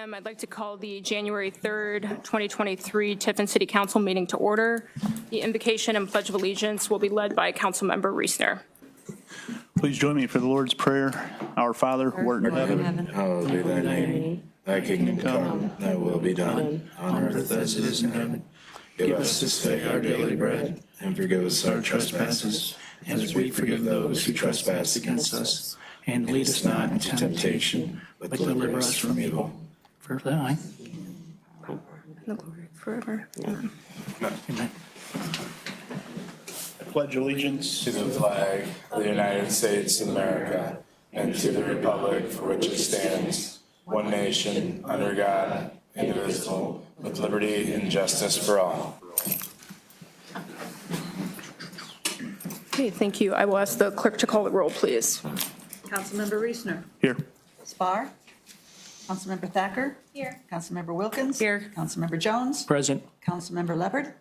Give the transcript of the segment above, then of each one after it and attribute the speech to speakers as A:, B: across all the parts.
A: a.m. I'd like to call the January 3rd, 2023 Tiffin City Council meeting to order. The invocation and pledge of allegiance will be led by Councilmember Reesner.
B: Please join me for the Lord's Prayer. Our Father, who art in heaven,
C: Hallowed be thy name. Thy kingdom come, thy will be done, on earth as it is in heaven. Give us this day our daily bread, and forgive us our trespasses, as we forgive those who trespass against us. And lead us not into temptation, but deliver us from evil.
B: for thine.
A: And the glory forever. Amen.
B: Amen. I pledge allegiance
C: To the flag of the United States of America, and to the republic for which it stands, one nation, under God, indivisible, with liberty and justice for all.
A: Okay, thank you. I will ask the clerk to call the roll, please.
D: Councilmember Reesner.
B: here.
D: Spar. Councilmember Thacker. Here. Councilmember Wilkins.
A: Here.
D: Councilmember Jones.
B: Present.
D: Councilmember Leopard.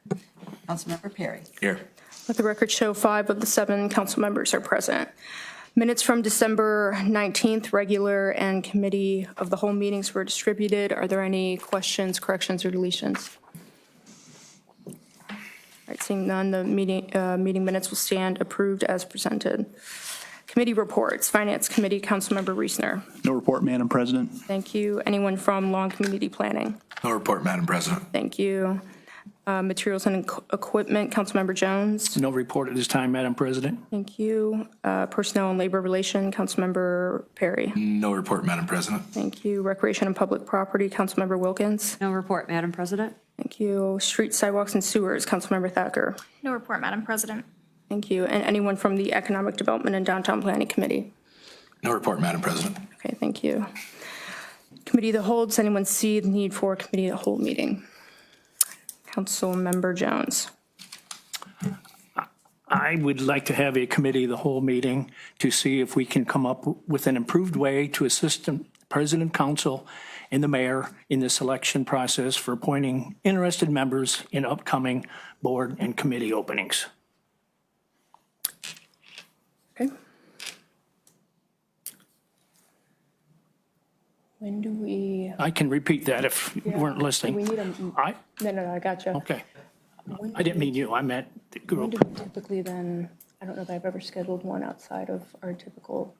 D: Councilmember Perry.
C: Here.
A: Let the record show 5 of the 7 council members are present. Minutes from December 19th, regular and committee of the whole meetings were distributed. Are there any questions, corrections, or deletions? All right, seeing none, the meeting minutes will stand approved as presented. Committee reports. Finance Committee, Councilmember Reesner.
B: No report, Madam President.
A: Thank you. Anyone from Law and Community Planning?
C: No report, Madam President.
A: Thank you. Materials and Equipment, Councilmember Jones.
E: No report at this time, Madam President.
A: Thank you. Personnel and Labor Relation, Councilmember Perry.
C: No report, Madam President.
A: Thank you. Recreation and Public Property, Councilmember Wilkins.
F: No report, Madam President.
A: Thank you. Street, Sidewalks, and Sewers, Councilmember Thacker.
G: No report, Madam President.
A: Thank you. And anyone from the Economic Development and Downtown Planning Committee?
C: No report, Madam President.
A: Okay, thank you. Committee of the Whole, does anyone see the need for a Committee of the Whole meeting? Councilmember Jones.
E: I would like to have a committee of the whole meeting to see if we can come up with an improved way to assist the President, Council, and the Mayor in the selection process for appointing interested members in upcoming board and committee openings.
A: Okay. When do we?
E: I can repeat that if you weren't
A: We
E: listening.
A: need a, no, I got you.
E: Okay. I didn't mean you, I meant the
A: When
E: group.
A: do we typically then, I don't know that I've ever scheduled one outside of our typical.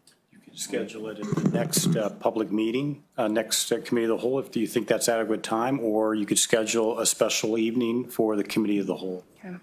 H: Schedule it at the next public meeting, next committee of the whole, if you think that's adequate time, or you could schedule a special evening for the committee of the whole.
A: Okay.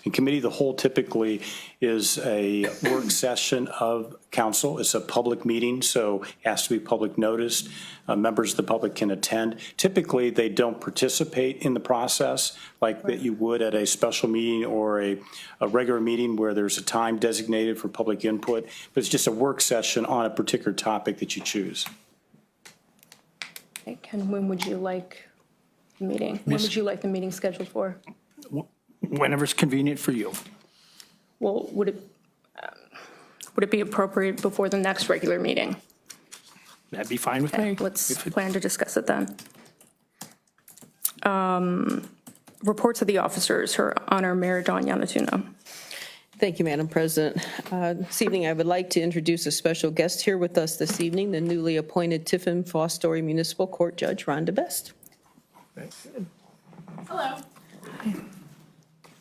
H: And committee of the whole typically is a work session of council. It's a public meeting, so it has to be public noticed. Members of the public can attend. Typically, they don't participate in the process like that you would at a special meeting or a regular meeting where there's a time designated for public input. But it's just a work session on a particular topic that you choose.
A: Okay, Ken, when would you like the meeting? When would you like the meeting scheduled for?
E: Whenever's convenient for you.
A: Well, would it be appropriate before the next regular meeting?
E: That'd be fine with me.
A: Let's
E: If it-
A: plan to discuss it then. Reports of the officers, Her Honor Mayor Dawn Yanatuno.
I: Thank you, Madam President. This evening, I would like to introduce a special guest here with us this evening, the newly appointed Tiffin Fostory Municipal Court Judge, Rhonda Best.
J: Hello.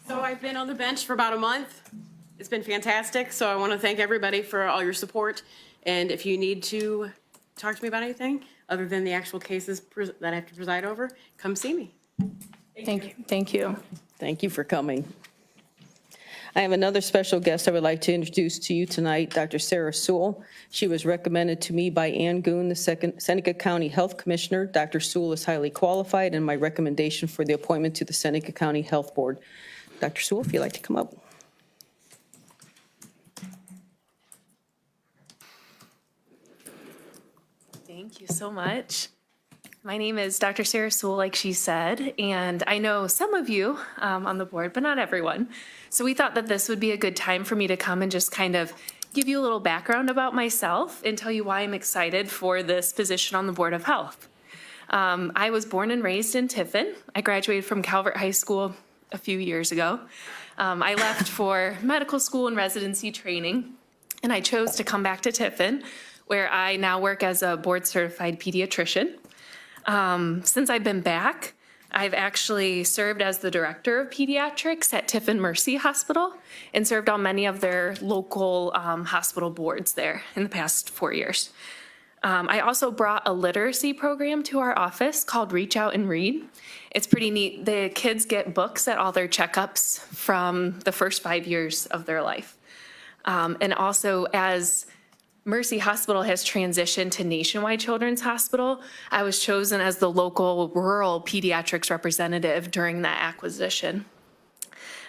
J: So I've been on the bench for about a month. It's been fantastic, so I want to thank everybody for all your support. And if you need to talk to me about anything other than the actual cases that I have to preside over, come see me.
A: Thank you. Thank you.
I: Thank you for coming. I have another special guest I would like to introduce to you tonight, Dr. Sarah Sewell. She was recommended to me by Ann Goon, the Seneca County Health Commissioner. Dr. Sewell is highly qualified, and my recommendation for the appointment to the Seneca County Health Board. Dr. Sewell, if you'd like to come up.
G: Thank you so much. My name is Dr. Sarah Sewell, like she said, and I know some of you on the board, but not everyone. So we thought that this would be a good time for me to come and just kind of give you a little background about myself and tell you why I'm excited for this position on the Board of Health. I was born and raised in Tiffin. I graduated from Calvert High School a few years ago. I left for medical school and residency training, and I chose to come back to Tiffin, where I now work as a board-certified pediatrician. Since I've been back, I've actually served as the director of pediatrics at Tiffin Mercy Hospital and served on many of their local hospital boards there in the past 4 years. I also brought a literacy program to our office called Reach Out and Read. It's pretty neat. The kids get books at all their checkups from the first 5 years of their life. And also, as Mercy Hospital has transitioned to Nationwide Children's Hospital, I was chosen as the local rural pediatrics representative during that acquisition.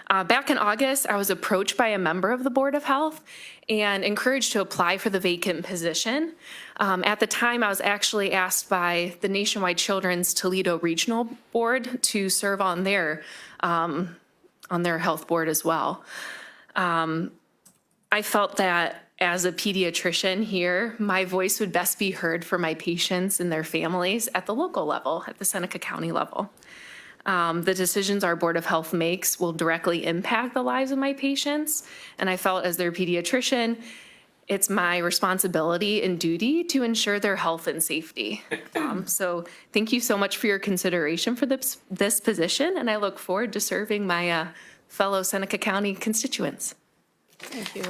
G: Back in August, I was approached by a member of the Board of Health and encouraged to apply for the vacant position. At the time, I was actually asked by the Nationwide Children's Toledo Regional Board to serve on their health board as well. I felt that as a pediatrician here, my voice would best be heard for my patients and their families at the local level, at the Seneca County level. The decisions our Board of Health makes will directly impact the lives of my patients, and I felt as their pediatrician, it's my responsibility and duty to ensure their health and safety. So thank you so much for your consideration for this position, and I look forward to serving my fellow Seneca County constituents.
I: Thank you.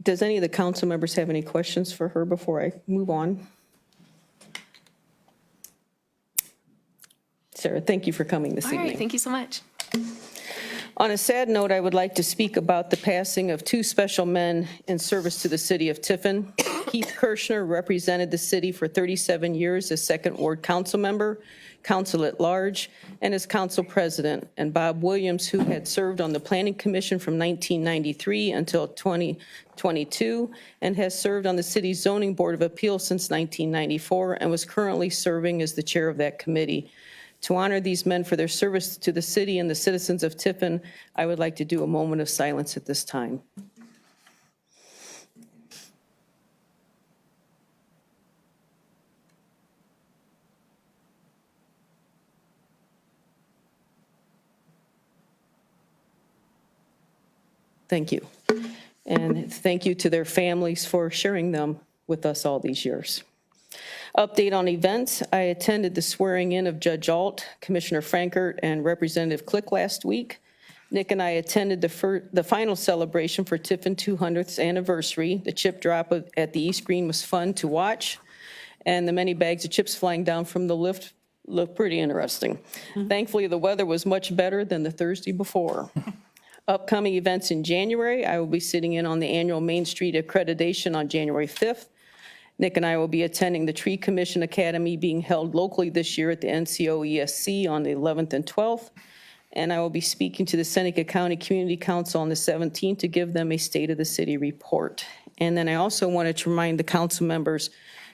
I: Does any of the council members have any questions for her before I move on? Sarah, thank you for coming this
G: All
I: evening.
G: right, thank you so much.
I: On a sad note, I would like to speak about the passing of two special men in service to the city of Tiffin. Keith Kirschner represented the city for 37 years as Second Ward council member, council at large, and as council president, and Bob Williams, who had served on the Planning Commission from 1993 until 2022, and has served on the city's Zoning Board of Appeals since 1994, and was currently serving as the chair of that committee. To honor these men for their service to the city and the citizens of Tiffin, I would like to do a moment of silence at this time. Thank you. And thank you to their families for sharing them with us all these years. Update on events. I attended the swearing in of Judge Alt, Commissioner Frankert, and Representative Click last week. Nick and I attended the final celebration for Tiffin 200th anniversary. The chip drop at the East Green was fun to watch, and the many bags of chips flying down from the lift looked pretty interesting. Thankfully, the weather was much better than the Thursday before. Upcoming events in January, I will be sitting in on the annual Main Street accreditation on January 5th. Nick and I will be attending the Tree Commission Academy being held locally this year at the NCO ESC on the 11th and 12th. And I will be speaking to the Seneca County Community Council on the 17th to give them a State of the City report. And then I also wanted to remind the council members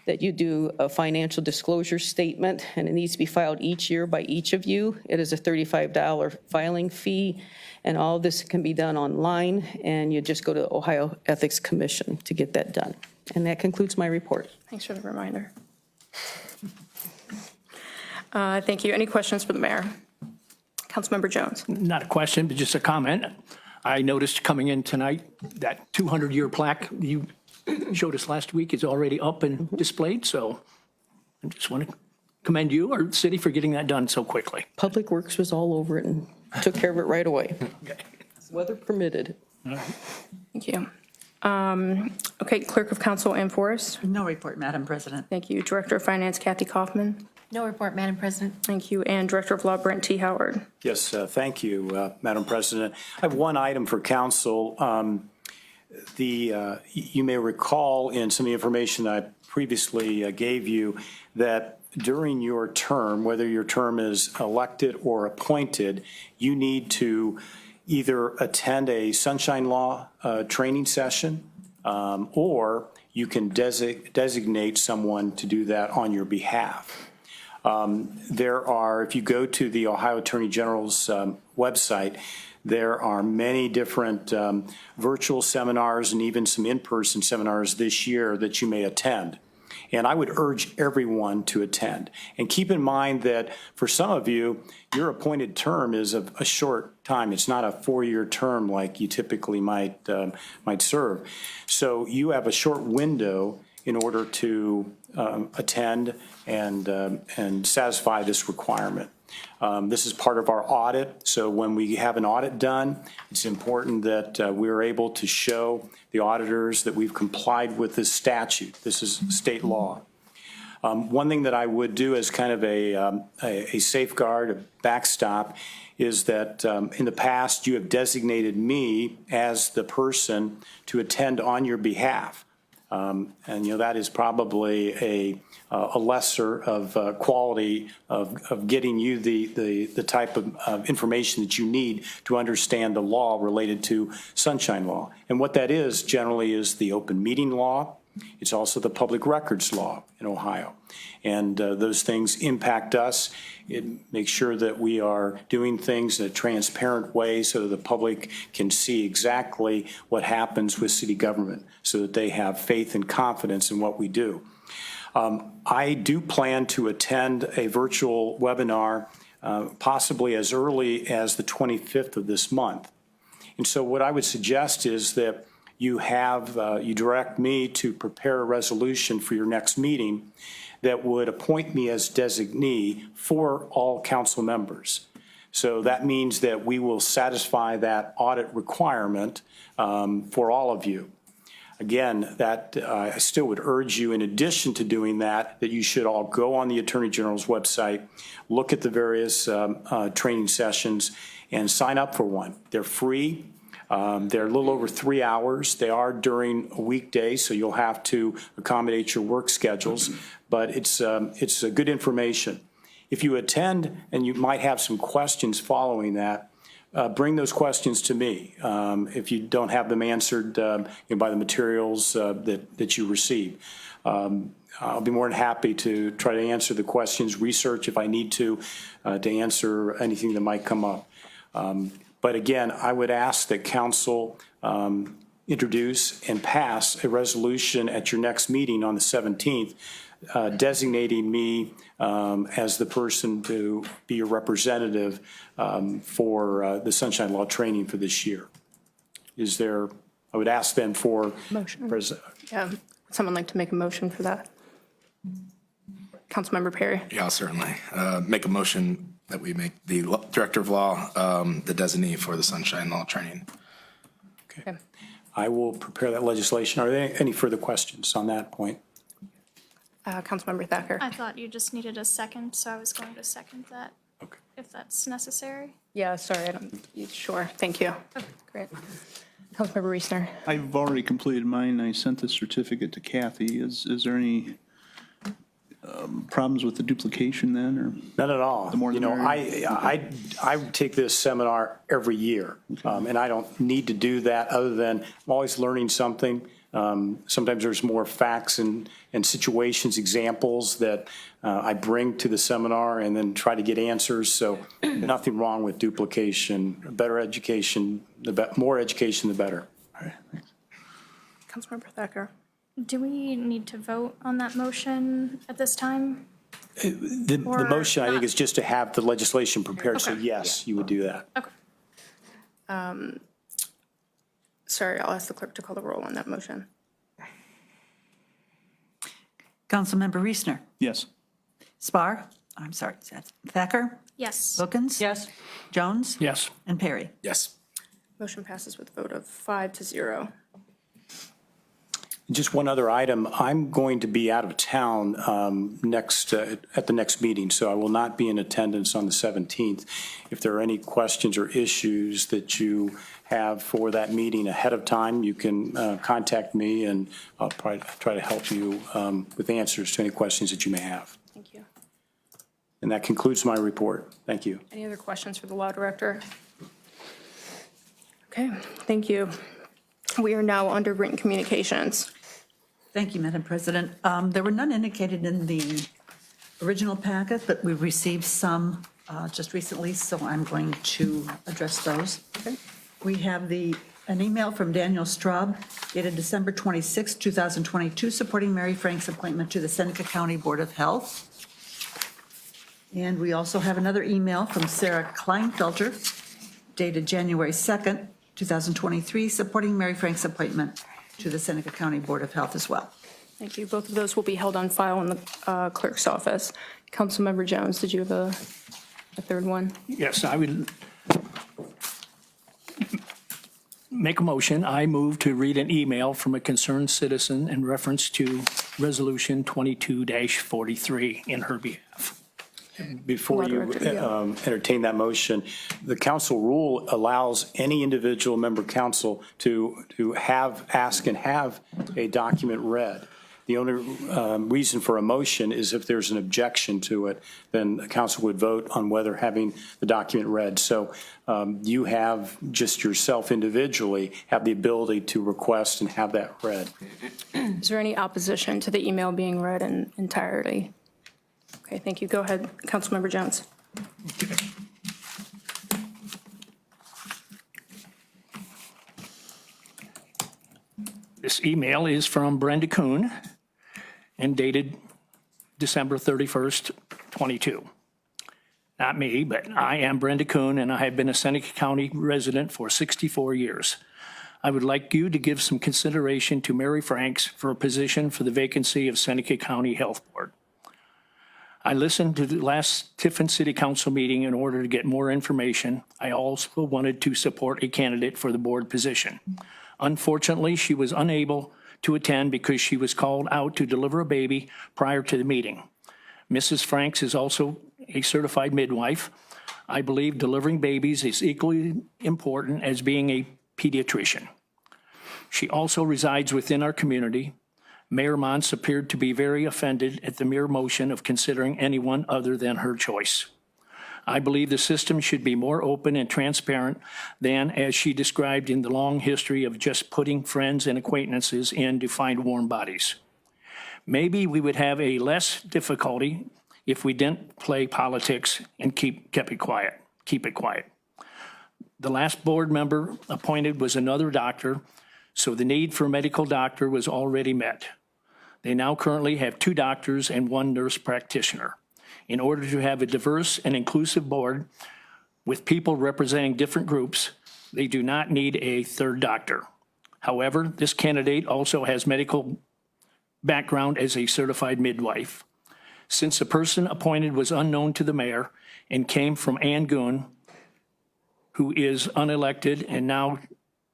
I: that you do a financial disclosure statement, and it needs to be filed each year by each of you. It is a $35 filing fee, and all of this can be done online, and you just go to Ohio Ethics Commission to get that done. And that concludes my report.
A: Thanks for the reminder. Thank you. Any questions for the mayor? Councilmember Jones.
E: Not a question, but just a comment. I noticed coming in tonight that 200-year plaque you showed us last week is already up and displayed, so I just want to commend you or the city for getting that done so quickly.
I: Public Works was all over it and took care of it right away. Weather permitted.
A: Thank you. Okay, Clerk of Council Ann Forrest.
D: No report, Madam President.
A: Thank you. Director of Finance Kathy Kaufman.
F: No report, Madam President.
A: Thank you. And Director of Law Brent T. Howard.
H: Yes, thank you, Madam President. I have one item for council. You may recall in some of the information I previously gave you that during your term, whether your term is elected or appointed, you need to either attend a Sunshine Law training session, or you can designate someone to do that on your behalf. There are, if you go to the Ohio Attorney General's website, there are many different virtual seminars and even some in-person seminars this year that you may attend. And I would urge everyone to attend. And keep in mind that for some of you, your appointed term is a short time. It's not a 4-year term like you typically might serve. So you have a short window in order to attend and satisfy this requirement. This is part of our audit, so when we have an audit done, it's important that we're able to show the auditors that we've complied with this statute. This is state law. One thing that I would do as kind of a safeguard, a backstop, is that in the past you have designated me as the person to attend on your behalf. And, you know, that is probably a lesser of quality of getting you the type of information that you need to understand the law related to Sunshine Law. And what that is generally is the open meeting law. It's also the public records law in Ohio. And those things impact us. It makes sure that we are doing things in a transparent way so that the public can see exactly what happens with city government so that they have faith and confidence in what we do. I do plan to attend a virtual webinar possibly as early as the 25th of this month. And so what I would suggest is that you direct me to prepare a resolution for your next meeting that would appoint me as designee for all council members. So that means that we will satisfy that audit requirement for all of you. Again, that I still would urge you, in addition to doing that you should all go on the Attorney General's website, look at the various training sessions, and sign up for one. They're free. They're a little over 3 hours. They are during a weekday, so you'll have to accommodate your work schedules, but it's good information. If you attend and you might have some questions following that, bring those questions to me. If you don't have them answered by the materials that you receive. I'll be more than happy to try to answer the questions, research if I need to answer anything that might come up. But again, I would ask that council introduce and pass a resolution at your next meeting on the 17th, designating me as the person to be your representative for the Sunshine Law training for this year. Is there, I would ask then for.
A: Motion. Would someone like to make a motion for that? Councilmember Perry.
C: Yeah, I'll certainly make a motion that we make the Director of Law the designee for the Sunshine Law training.
A: Okay.
H: I will prepare that legislation. Are there any further questions on that point?
A: Councilmember Thacker.
F: I thought you just needed a second, so I was going to second that.
H: Okay.
F: If that's necessary.
A: Yeah, sorry, sure, thank you. Okay, great. Councilmember Reesner.
B: I've already completed mine. I sent the certificate to Kathy. Is there any problems with the duplication then, or?
H: None at all.
B: The more the merrier.
H: I take this seminar every year, and I don't need to do that other than I'm always learning something. Sometimes there's more facts and situations, examples that I bring to the seminar and then try to get answers. So nothing wrong with duplication. Better education, more education, the better.
B: All right, thanks.
A: Councilmember Thacker.
F: Do we need to vote on that motion at this time?
H: The motion, I think, is just to have the legislation prepared. So yes, you would do that.
F: Okay.
A: Sorry, I'll ask the clerk to call the roll on that motion.
D: Councilmember Reesner.
B: Yes.
D: Thacker.
F: Yes.
D: Wilkins.
I: Yes.
D: Jones.
E: Yes.
D: And Perry.
C: Yes.
A: Motion passes with a vote of 5-0.
H: Just one other item. I'm going to be out of town at the next meeting, so I will not be in attendance on the 17th. If there are any questions or issues that you have for that meeting ahead of time, you can contact me, and I'll try to help you with answers to any questions that you may have.
A: Thank you.
H: And that concludes my report. Thank you.
A: Any other questions for the law director? Okay, thank you. We are now under written communications.
D: Thank you, Madam President. There were none indicated in the original packet, but we received some just recently, so I'm going to address those.
A: Okay.
D: We have an email from Daniel Straub dated December 26, 2022, supporting Mary Frank's appointment to the Seneca County Board of Health. And we also have another email from Sarah Kleinfelter dated January 2nd, 2023, supporting Mary Frank's appointment to the Seneca County Board of Health as well.
A: Thank you. Both of those will be held on file in the clerk's office. Councilmember Jones, did you have a third one?
E: Yes, I would make a motion. I move to read an email from a concerned citizen in reference to Resolution 22-43 in her behalf.
H: Before you
A: Director, yeah.
H: entertain that motion, the council rule allows any individual member council to ask and have a document read. The only reason for a motion is if there's an objection to it, then the council would vote on whether having the document read. So you have just yourself individually have the ability to request and have that read.
A: Is there any opposition to the email being read in entirety? Okay, thank you. Go ahead, Councilmember Jones.
E: This email is from Brenda Kuhn and dated December 31st, 22. Not me, but I am Brenda Kuhn, and I have been a Seneca County resident for 64 years. I would like you to give some consideration to Mary Franks for a position for the vacancy of Seneca County Health Board. I listened to the last Tiffin City Council meeting in order to get more information. I also wanted to support a candidate for the board position. Unfortunately, she was unable to attend because she was called out to deliver a baby prior to the meeting. Mrs. Franks is also a certified midwife. I believe delivering babies is equally important as being a pediatrician. She also resides within our community. Mayor Mons appeared to be very offended at the mere motion of considering anyone other than her choice. I believe the system should be more open and transparent than, as she described, in the long history of just putting friends and acquaintances in to find warm bodies. Maybe we would have a less difficulty if we didn't play politics and keep it quiet. The last board member appointed was another doctor, so the need for a medical doctor was already met. They now currently have 2 doctors and 1 nurse practitioner. In order to have a diverse and inclusive board with people representing different groups, they do not need a 3rd doctor. However, this candidate also has medical background as a certified midwife. Since the person appointed was unknown to the mayor and came from Ann Goon, who is unelected and now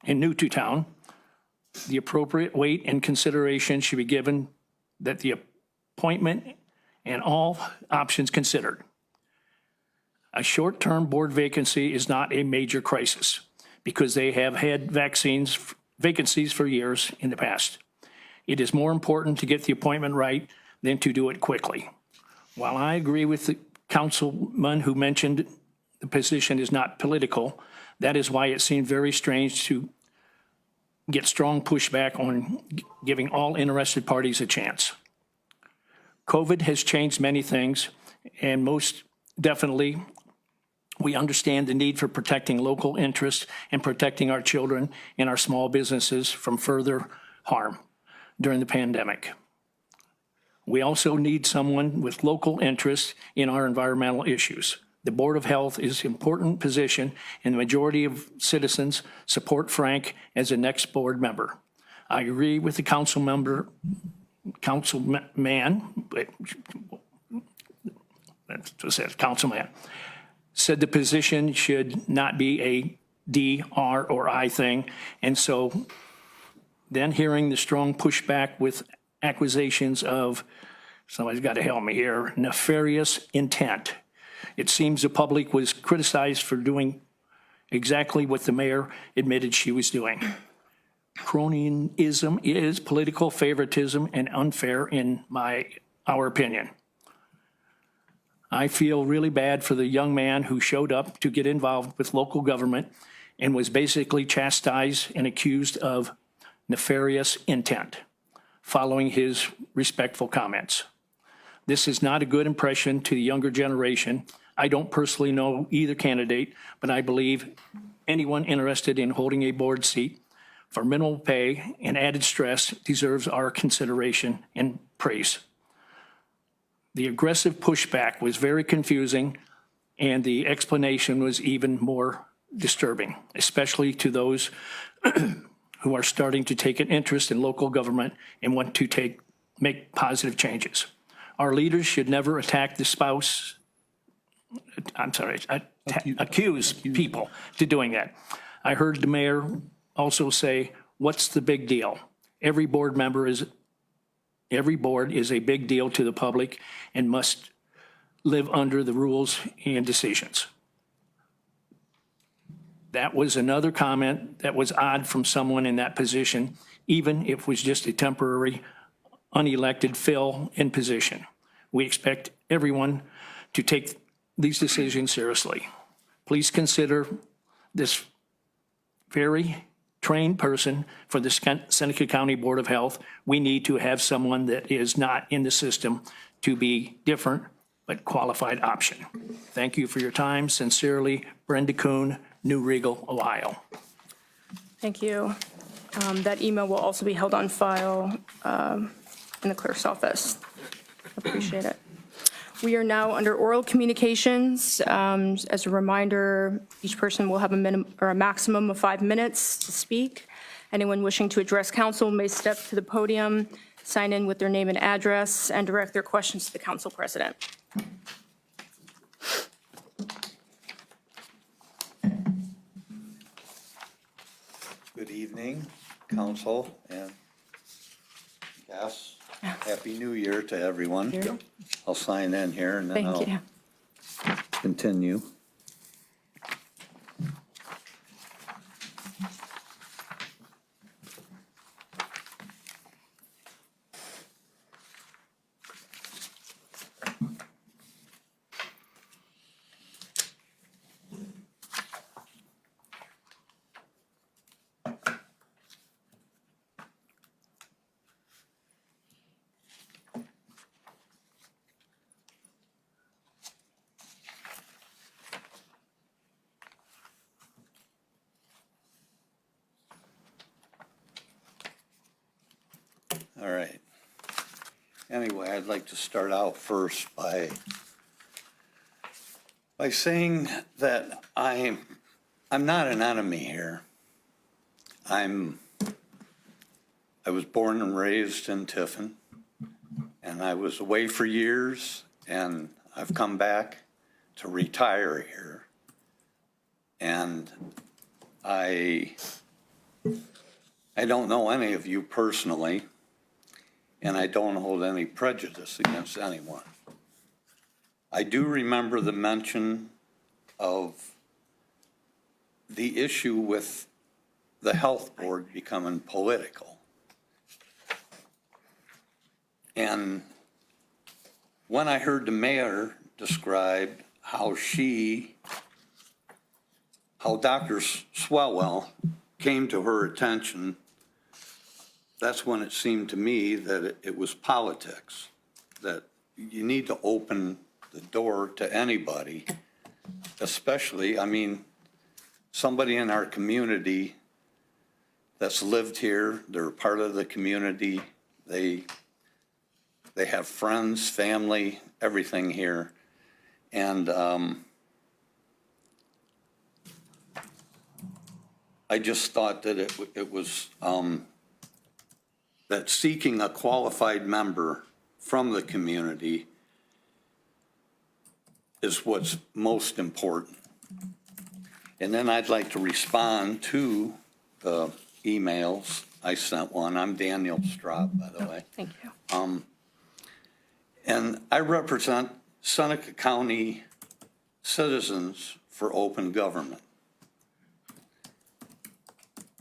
E: new to town, the appropriate weight and consideration should be given that the appointment and all options considered. A short-term board vacancy is not a major crisis because they have had vacancies for years in the past. It is more important to get the appointment right than to do it quickly. While I agree with the councilman who mentioned the position is not political, that is why it seemed very strange to get strong pushback on giving all interested parties a chance. COVID has changed many things, and most definitely, we understand the need for protecting local interests and protecting our children and our small businesses from further harm during the pandemic. We also need someone with local interest in our environmental issues. The Board of Health is an important position, and the majority of citizens support Frank as the next board member. I agree with the councilman, said the position should not be a D, R, or I thing. And so then hearing the strong pushback with accusations of, somebody's got to help me here, nefarious intent. It seems the public was criticized for doing exactly what the mayor admitted she was doing. Cronyism is political favoritism and unfair in our opinion. I feel really bad for the young man who showed up to get involved with local government and was basically chastised and accused of nefarious intent following his respectful comments. This is not a good impression to the younger generation. I don't personally know either candidate, but I believe anyone interested in holding a board seat for minimal pay and added stress deserves our consideration and praise. The aggressive pushback was very confusing, and the explanation was even more disturbing, especially to those who are starting to take an interest in local government and want to take make positive changes. Our leaders should never attack the spouse, accuse people to doing that. I heard the mayor also say, what's the big deal? Every board is a big deal to the public and must live under the rules and decisions. That was another comment that was odd from someone in that position, even if it was just a temporary, unelected fill in position. We expect everyone to take these decisions seriously. Please consider this very trained person for the Seneca County Board of Health. We need to have someone that is not in the system to be different but qualified option. Thank you for your time. Sincerely, Brenda Kuhn, New Regal, Ohio.
A: Thank you. That email will also be held on file in the clerk's office. Appreciate it. We are now under oral communications. As a reminder, each person will have a maximum of 5 minutes to speak. Anyone wishing to address council may step to the podium, sign in with their name and address, and direct their questions to the council president.
K: Good evening, council, and yes, Happy New Year to everyone. I'll sign in here and then
A: Thank you.
K: I'll continue. All right. Anyway, I'd like to start out first by saying that I'm not an enemy here. I was born and raised in Tiffin, and I was away for years, and I've come back to retire here. And I don't know any of you personally, and I don't hold any prejudice against anyone. I do remember the mention of the issue with the health board becoming political. And when I heard the mayor describe how Dr. Swalwell came to her attention, that's when it seemed to me that it was politics, that you need to open the door to anybody, especially, somebody in our community that's lived here, they're part of the community, they have friends, family, everything here. And I just thought that it was that seeking a qualified member from the community is what's most important. And then I'd like to respond to the emails. I sent one. I'm Daniel Straub, by the way.
A: Thank you.
K: And I represent Seneca County Citizens for Open Government.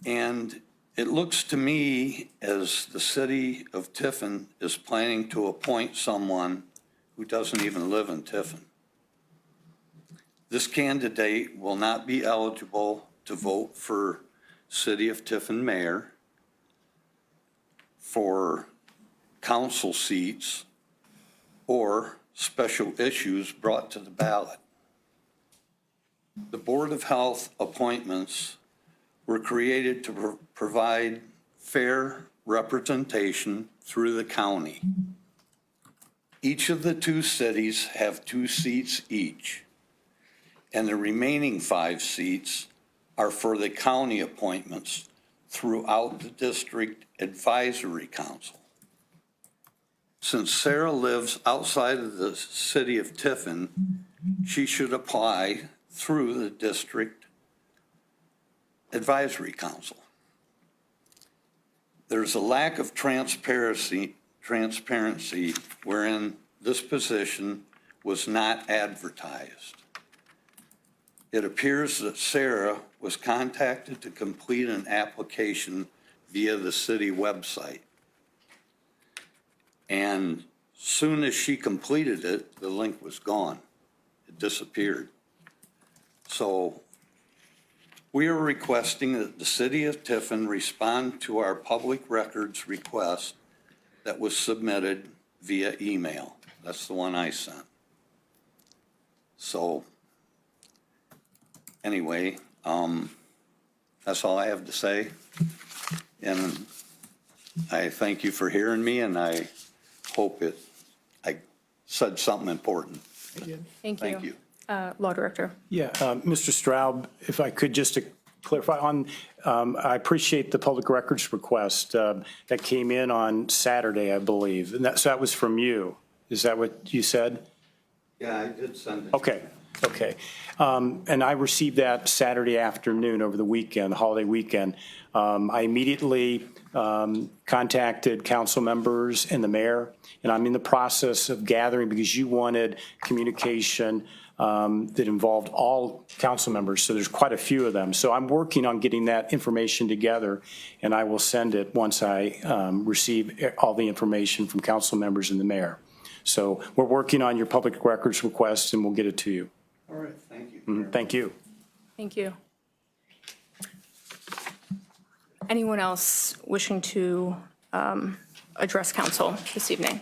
K: And it looks to me as the city of Tiffin is planning to appoint someone who doesn't even live in Tiffin. This candidate will not be eligible to vote for City of Tiffin mayor, for council seats, or special issues brought to the ballot. The Board of Health appointments were created to provide fair representation through the county. Each of the two cities have 2 seats each, and the remaining 5 seats are for the county appointments throughout the district advisory council. since Sarah lives outside of the city of Tiffin, she should apply through the district advisory council. There's a lack of transparency wherein this position was not advertised. It appears that Sarah was contacted to complete an application via the city website. And soon as she completed it, the link was gone. It disappeared. So we are requesting that the city of Tiffin respond to our public records request that was submitted via email. That's the one I sent. So anyway, that's all I have to say. And I thank you for hearing me, and I hope I said something important.
A: Thank you.
K: Thank you.
A: Law Director.
H: Yeah, Mr. Straub, if I could just to clarify on, I appreciate the public records request that came in on Saturday, I believe. And so that was from you. Is that what you said?
K: Yeah, I did send it.
H: Okay. And I received that Saturday afternoon over the weekend, the holiday weekend. I immediately contacted council members and the mayor, and I'm in the process of gathering because you wanted communication that involved all council members, so there's quite a few of them. So I'm working on getting that information together, and I will send it once I receive all the information from council members and the mayor. So we're working on your public records request, and we'll get it to you.
K: All right, thank you.
H: Thank you.
A: Thank you. Anyone else wishing to address council this evening?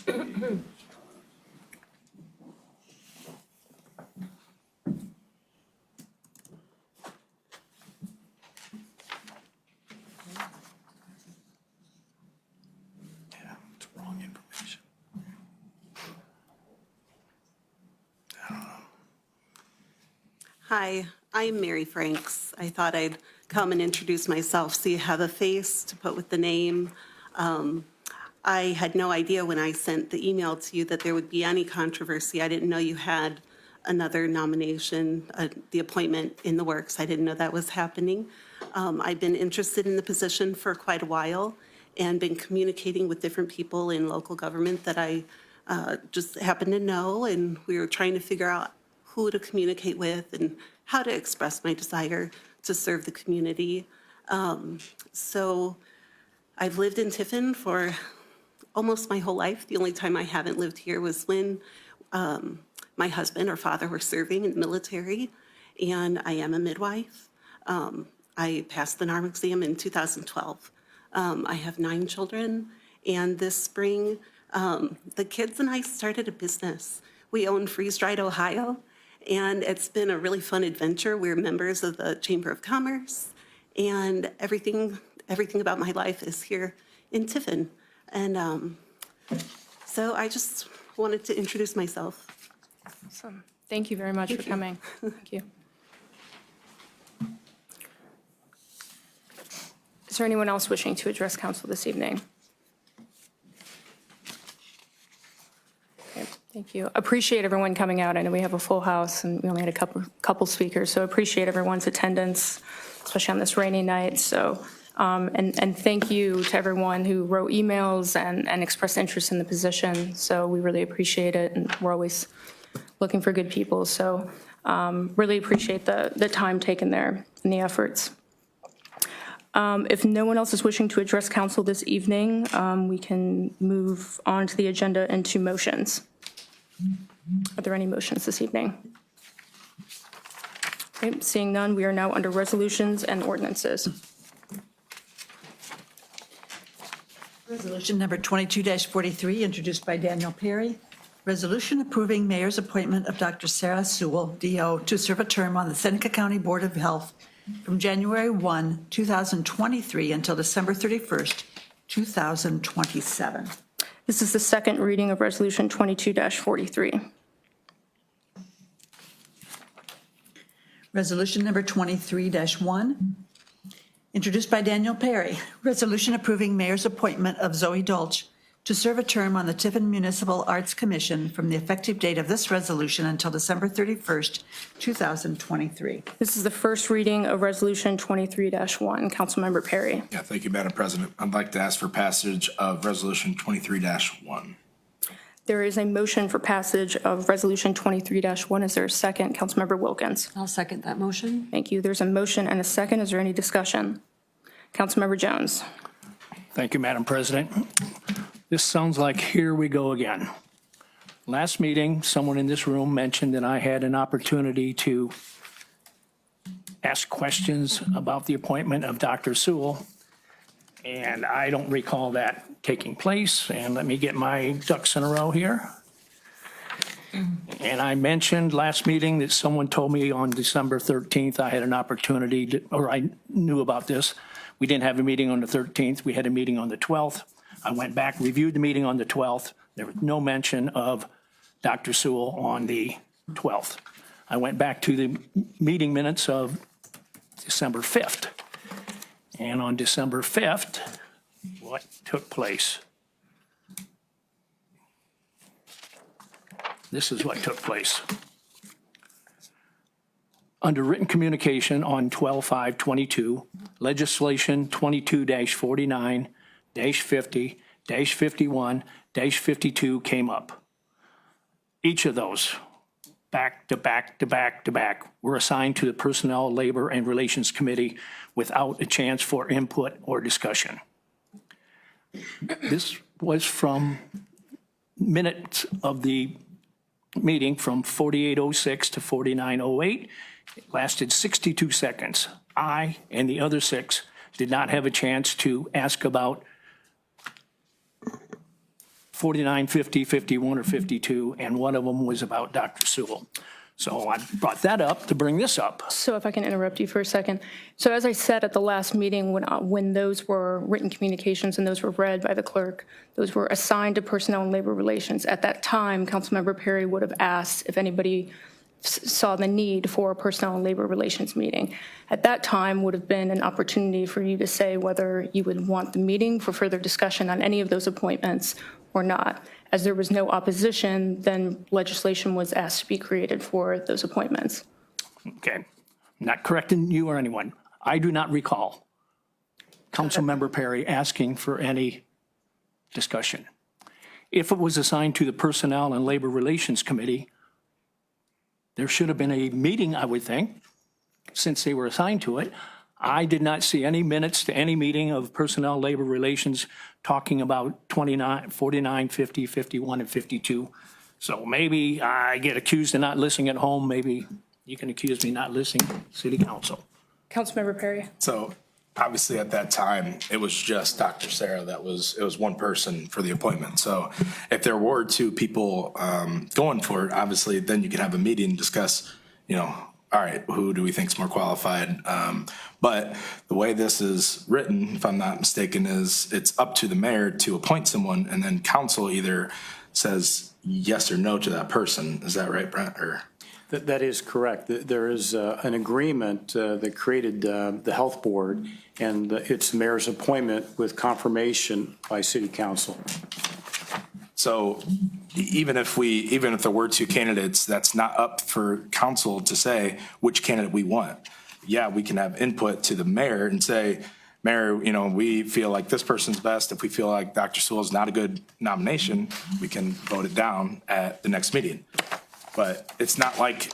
H: Yeah, it's wrong information.
L: Hi, I'm Mary Franks. I thought I'd come and introduce myself so you have a face to put with the name. I had no idea when I sent the email to you that there would be any controversy. I didn't know you had another nomination, the appointment in the works. I didn't know that was happening. I've been interested in the position for quite a while and been communicating with different people in local government that I just happen to know, and we were trying to figure out who to communicate with and how to express my desire to serve the community. So I've lived in Tiffin for almost my whole life. The only time I haven't lived here was when my husband or father were serving in the military, and I am a midwife. I passed the NARM exam in 2012. I have 9 children, and this spring, the kids and I started a business. We own Freeze Dried Ohio, and it's been a really fun adventure. We're members of the Chamber of Commerce, and everything about my life is here in Tiffin. And so I just wanted to introduce myself.
A: Awesome. Thank you very much for coming. Thank you. Is there anyone else wishing to address council this evening? Okay, thank you. Appreciate everyone coming out. I know we have a full house and we only had a couple speakers, so appreciate everyone's attendance, especially on this rainy night. So, and thank you to everyone who wrote emails and expressed interest in the position. So we really appreciate it, and we're always looking for good people. So really appreciate the time taken there and the efforts. If no one else is wishing to address council this evening, we can move on to the agenda and to motions. Are there any motions this evening? Okay, seeing none, we are now under resolutions and ordinances.
D: Resolution number 22-43, introduced by Daniel Perry. Resolution approving mayor's appointment of Dr. Sarah Sewell, DO, to serve a term on the Seneca County Board of Health from January 1, 2023 until December 31st, 2027.
A: This is the second reading of Resolution 22-43.
D: Resolution number 23-1, Introduced by Daniel Perry, resolution approving mayor's appointment of Zoe Dolch to serve a term on the Tiffin Municipal Arts Commission from the effective date of this resolution until December 31st, 2023.
A: This is the first reading of Resolution 23-1. Councilmember Perry.
C: Yeah, thank you, Madam President. I'd like to ask for passage of Resolution 23-1.
A: There is a motion for passage of Resolution 23-1. Is there a second? Councilmember Wilkins.
M: I'll second that motion.
A: Thank you. There's a motion and a second. Is there any discussion? Councilmember Jones.
E: Thank you, Madam President. This sounds like here we go again. Last meeting, someone in this room mentioned that I had an opportunity to ask questions about the appointment of Dr. Sewell, and I don't recall that taking place. And let me get my ducks in a row here. And I mentioned last meeting that someone told me on December 13th I had an opportunity to, or I knew about this. We didn't have a meeting on the 13th. We had a meeting on the 12th. I went back, reviewed the meeting on the 12th. There was no mention of Dr. Sewell on the 12th. I went back to the meeting minutes of December 5th. And on December 5th, what took place? This is what took place. Under written communication on 12/5/22, legislation 22-49-50, -51-52 came up. Each of those, back to back to back to back, were assigned to the Personnel, Labor, and Relations Committee without a chance for input or discussion. This was from minutes of the meeting from 48:06 to 49:08. It lasted 62 seconds. I and the other 6 did not have a chance to ask about 49, 50, 51, or 52, and one of them was about Dr. Sewell. So I brought that up to bring this up.
A: So if I can interrupt you for a second. So as I said at the last meeting, when those were written communications and those were read by the clerk, those were assigned to Personnel and Labor Relations. At that time, Councilmember Perry would have asked if anybody saw the need for a Personnel and Labor Relations meeting. At that time would have been an opportunity for you to say whether you would want the meeting for further discussion on any of those appointments or not. As there was no opposition, then legislation was asked to be created for those appointments.
E: Okay, I'm not correcting you or anyone. I do not recall Councilmember Perry asking for any discussion. If it was assigned to the Personnel and Labor Relations Committee, there should have been a meeting, I would think, since they were assigned to it. I did not see any minutes to any meeting of Personnel, Labor Relations talking about 29, 49, 50, 51, and 52. So maybe I get accused of not listening at home. Maybe you can accuse me not listening, City Council.
A: Councilmember Perry.
C: So obviously at that time, it was just Dr. Sarah it was one person for the appointment. So if there were 2 people going for it, obviously then you could have a meeting and discuss, all right, who do we think is more qualified? But the way this is written, if I'm not mistaken, is it's up to the mayor to appoint someone and then council either says yes or no to that person. Is that right, Brent? Or?
H: That is correct. There is an agreement that created the health board, and it's the mayor's appointment with confirmation by city council.
C: So even if there were 2 candidates, that's not up for council to say which candidate we want. Yeah, we can have input to the mayor and say, Mayor, we feel like this person's best. If we feel like Dr. Sewell is not a good nomination, we can vote it down at the next meeting. But it's not like,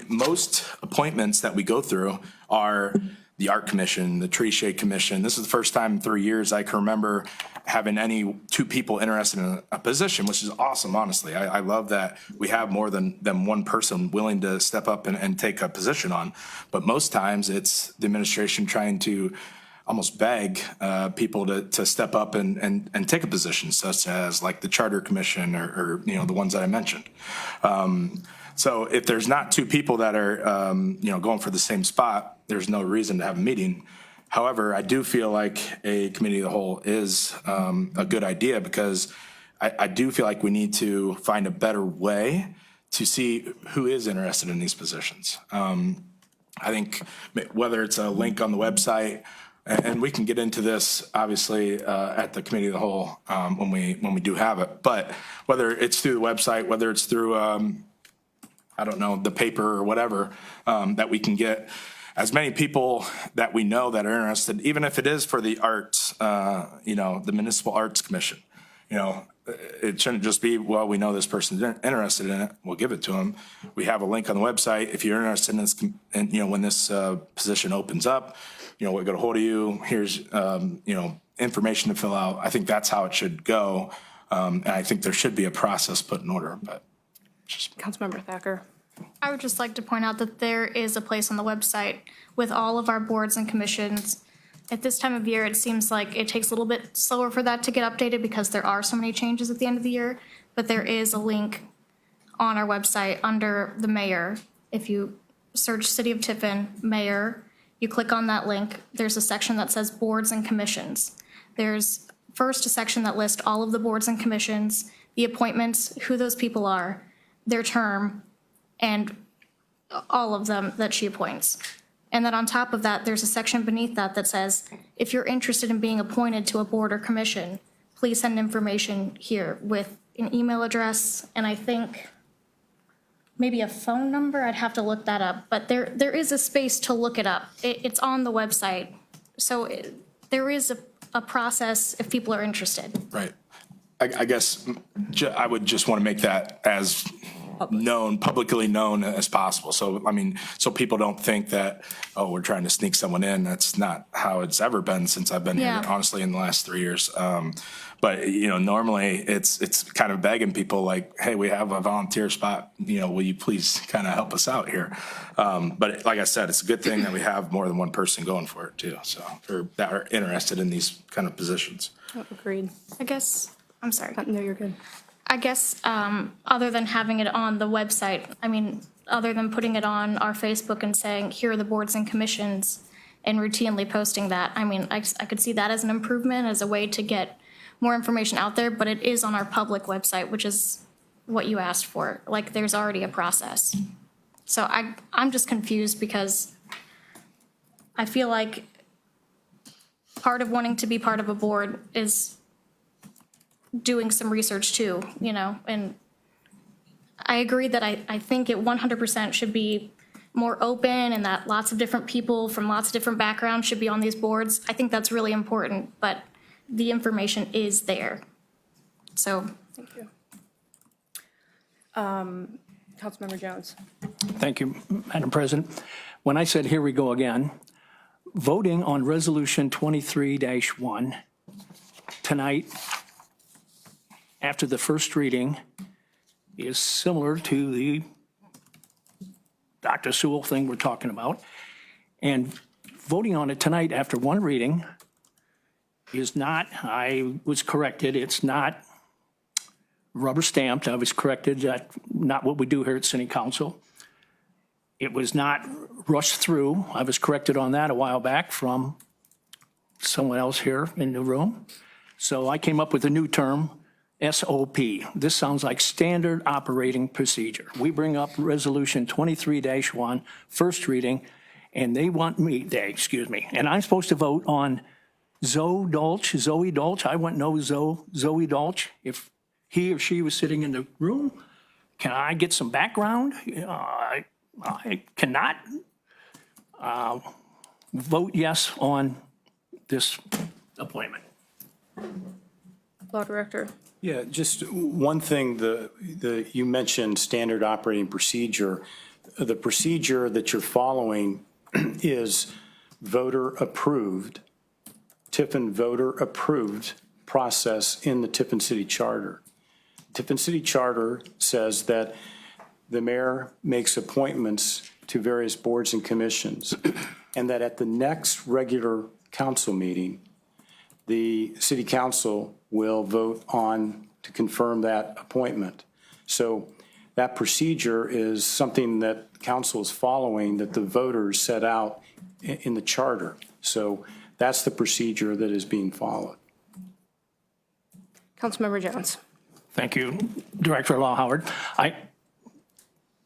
C: most appointments that we go through are the Art Commission, the Tree Shade Commission. This is the first time in 3 years I can remember having any 2 people interested in a position, which is awesome, honestly. I love that we have more than one person willing to step up and take a position on. But most times it's the administration trying to almost beg people to step up and take a position, such as like the Charter Commission or the ones that I mentioned. So if there's not 2 people that are going for the same spot, there's no reason to have a meeting. However, I do feel like a committee of the whole is a good idea because I do feel like we need to find a better way to see who is interested in these positions. I think whether it's a link on the website and we can get into this, obviously, at the committee of the whole when we do have it. But whether it's through the website, whether it's through, I don't know, the paper or whatever, that we can get as many people that we know that are interested, even if it is for the arts, the Municipal Arts Commission. It shouldn't just be, well, we know this person's interested in it, we'll give it to them. We have a link on the website. If you're interested in this, and when this position opens up, we'll get a hold of you. Here's, information to fill out. I think that's how it should go. And I think there should be a process put in order, but.
A: Councilmember Thacker.
F: I would just like to point out that there is a place on the website with all of our boards and commissions. At this time of year, it seems like it takes a little bit slower for that to get updated because there are so many changes at the end of the year. But there is a link on our website under the mayor. If you search City of Tiffin, mayor, you click on that link, there's a section that says boards and commissions. There's first a section that lists all of the boards and commissions, the appointments, who those people are, their term, and all of them that she appoints. And then on top of that, there's a section beneath that that says, if you're interested in being appointed to a board or commission, please send information here with an email address, and I think maybe a phone number. I'd have to look that up, but there is a space to look it up. It's on the website. So there is a process if people are interested.
C: Right. I guess I would just want to make that as publicly known as possible. So, so people don't think that, oh, we're trying to sneak someone in. That's not how it's ever been since I've been here, honestly, in the last 3 years. But, normally it's kind of begging people like, hey, we have a volunteer spot, will you please kind of help us out here? But like I said, it's a good thing that we have more than one person going for it too. So, or that are interested in these kind of positions.
A: Agreed.
F: I'm sorry.
A: No, you're good.
F: I guess, other than having it on the website, other than putting it on our Facebook and saying, here are the boards and commissions, and routinely posting that, I could see that as an improvement, as a way to get more information out there, but it is on our public website, which is what you asked for. Like, there's already a process. So I'm just confused because I feel like part of wanting to be part of a board is doing some research too, and I agree that I think it 100% should be more open and that lots of different people from lots of different backgrounds should be on these boards. I think that's really important, but the information is there. So.
A: Thank you. Councilmember Jones.
E: Thank you, Madam President. When I said, here we go again, voting on Resolution 23-1 tonight, after the first reading, is similar to the Dr. Sewell thing we're talking about. And voting on it tonight after one reading is not, I was corrected, it's not rubber stamped. I was corrected, that not what we do here at City Council. It was not rushed through. I was corrected on that a while back from someone else here in the room. So I came up with a new term, SOP. This sounds like standard operating procedure. We bring up Resolution 23-1, first reading, and they want me, and I'm supposed to vote on Zoe Dolch. I wouldn't know Zoe Dolch if he or she was sitting in the room. Can I get some background? I cannot vote yes on this appointment.
A: Law Director.
H: Yeah, just one thing, you mentioned standard operating procedure. The procedure that you're following is voter-approved, Tiffin voter-approved process in the Tiffin City Charter. Tiffin City Charter says that the mayor makes appointments to various boards and commissions, and that at the next regular council meeting, the city council will vote on to confirm that appointment. So that procedure is something that council is following, that the voters set out in the charter. So that's the procedure that is being followed.
A: Councilmember Jones.
E: Thank you, Director Law Howard. I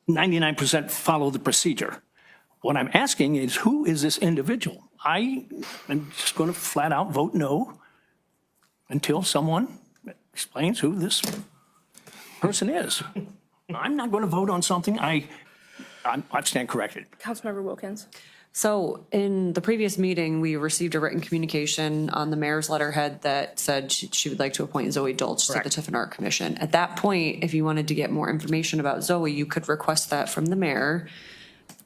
E: 99% follow the procedure. What I'm asking is, who is this individual? I am just going to flat out vote no until someone explains who this person is. I'm not going to vote on something I stand corrected.
A: Councilmember Wilkins.
M: So in the previous meeting, we received a written communication on the mayor's letterhead that said she would like to appoint Zoe Dolch to the Tiffin Art Commission. At that point, if you wanted to get more information about Zoe, you could request that from the mayor.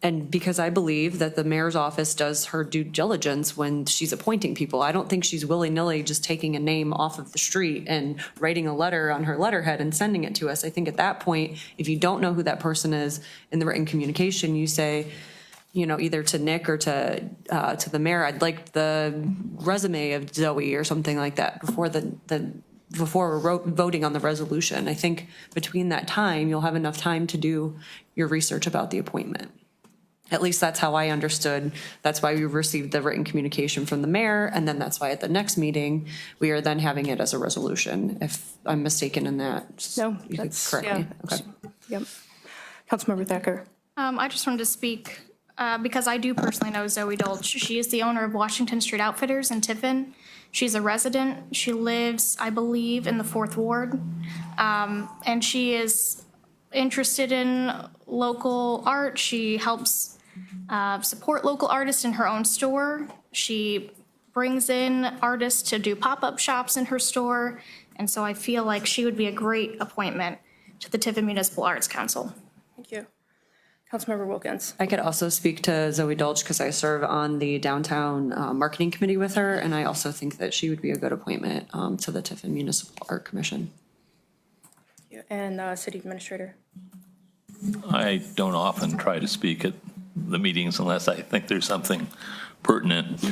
M: And because I believe that the mayor's office does her due diligence when she's appointing people, I don't think she's willy-nilly just taking a name off of the street and writing a letter on her letterhead and sending it to us. I think at that point, if you don't know who that person is in the written communication, you say, you know, either to Nick or to the mayor, I'd like the resume of Zoe or something like that before before we're voting on the resolution. I think between that time, you'll have enough time to do your research about the appointment. At least that's how I understood. That's why we received the written communication from the mayor, and then that's why at the next meeting, we are then having it as a resolution. If I'm mistaken in that,
A: No,
M: you could
A: that's-
M: correct me. Okay.
A: Yep. Councilmember Thacker.
F: I just wanted to speak, because I do personally know Zoe Dolch. She is the owner of Washington Street Outfitters in Tiffin. She's a resident. She lives, I believe, in the 4th Ward. And she is interested in local art. She helps support local artists in her own store. She brings in artists to do pop-up shops in her store. And so I feel like she would be a great appointment to the Tiffin Municipal Arts Council.
A: Thank you. Councilmember Wilkins.
M: I could also speak to Zoe Dolch because I serve on the downtown marketing committee with her, and I also think that she would be a good appointment to the Tiffin Municipal Art Commission.
A: And City Administrator.
N: I don't often try to speak at the meetings unless I think there's something pertinent.